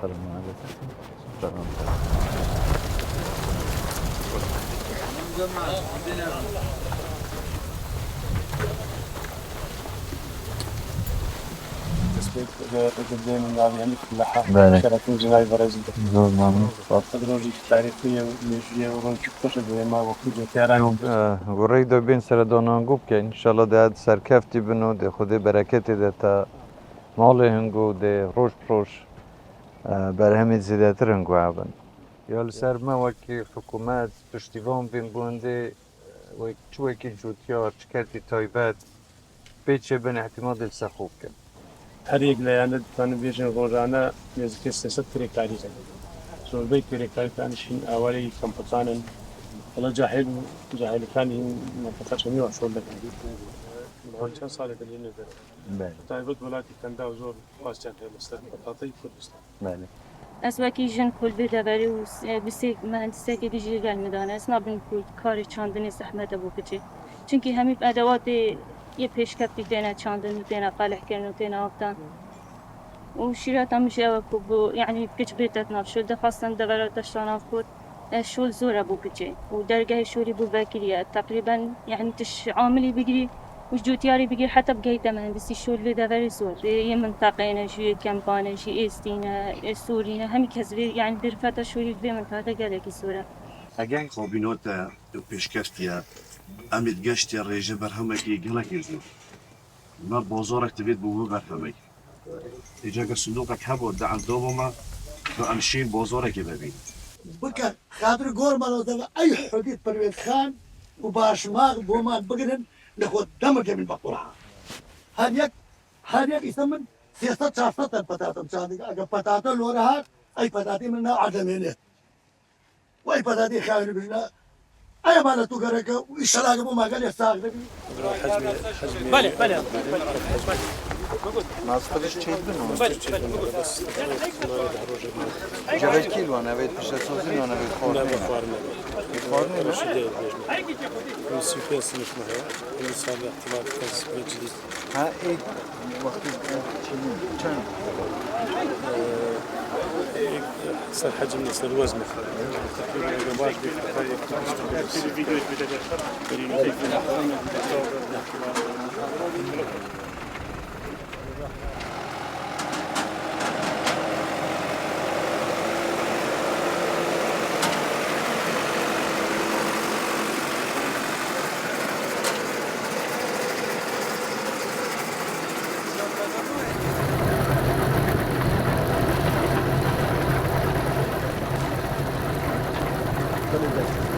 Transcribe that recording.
السلام عليكم. السلام. قدام الناظرين كلها بله. شركة جناي برازيل زور ممنون. تدرج تعريفية ومجرية ورنج كتشة ما وقت جتيران گوڕی دەبین سرە دۆنانگو بکەین انشاءالله دەهات سەرکەفتی بن و دێ خودێ بەرەکەتی دێتە ماڵی هەنگو و دێ ڕۆژ پرۆژ بەرهەمی زیاتر هەنگو هابن یا لەسەر مە وەکی حکوومەت پشتیوان بین بۆندێ چوەکی جوتیار چکەرتی تایبەت پێچێ بن احتیمادی لەسەر خۆ بکەن هەر یەک لایەنە دەتوانن بێژن ڕۆژانە نێزەکەی 300 کرێکاری دەن زۆربەی کرێکاریەکانیشین ئاوارەی کەمپەتانن هەڵە جاهیلەکانی منطقە چەندی واشۆر دەکەن چەند ساڵێکە لێ نەدەرەوە تایبەت وڵاتی کەندا و زۆر خواستیان هەیە لەسەر بەتاتەی کوردستان. Ez wekî jin kulbê deverê û bisê mühendisekê dî jî gel midane ez nabin ku karê çandinê zehmet e bû bicê çunkî hemî edewatê yê pêşketî têne çandin û têne qelehkirin û têne avdan û şîreta min jî ew e ku bu yanî piç bêtet nav şol dixwastin devera deşta nav kut şol zor e bû bicê û dergehê şolî bû vekiriye teqrîben yanî tiş amilî bigirî û ji cotiyarî bigîr heta bigehîte mühendisî şol vê deverê zor yê mintaqeyê jî Kempanê jî Êstîne Sûrîne hemî kes vê yanî derfeta şolî vê mintaqe gelekî zor e. Egeň xwebînota pêşkeftiye em ê geştê rêje berhemekî gelekî zor. Me bozorek divêt bû wî berhemek. Îcagir sindûqek hebo di endama me bi em şîn bozorekê bibînin. بکە خاطر گۆڕمانەوە ئەی حودیت پەروێز خان و باشماغ بۆمان بگرن لە خۆ دەمەکە من بە قوڕان هەر یەک ئیسە من 300-400 پەتاتم چاندێک ئەگە پەتاتە لۆرە هات ئەی پەتاتی من ناو عەدەمێنێت وای پەتاتی خاوێنی بژنە ئەیەمان لە تووگەرەکە و ئیشەلاگە بۆ ماگەل لێ ساغ دەبی ماسپرش چیت بنو جوید کیلو نوید پیش سازی نوید خورنه خورنه موسیقی سنف معه مثال احتمال تنسيق جديد ها ايه وقتی چند صار حجم نصل الوزن Thank you.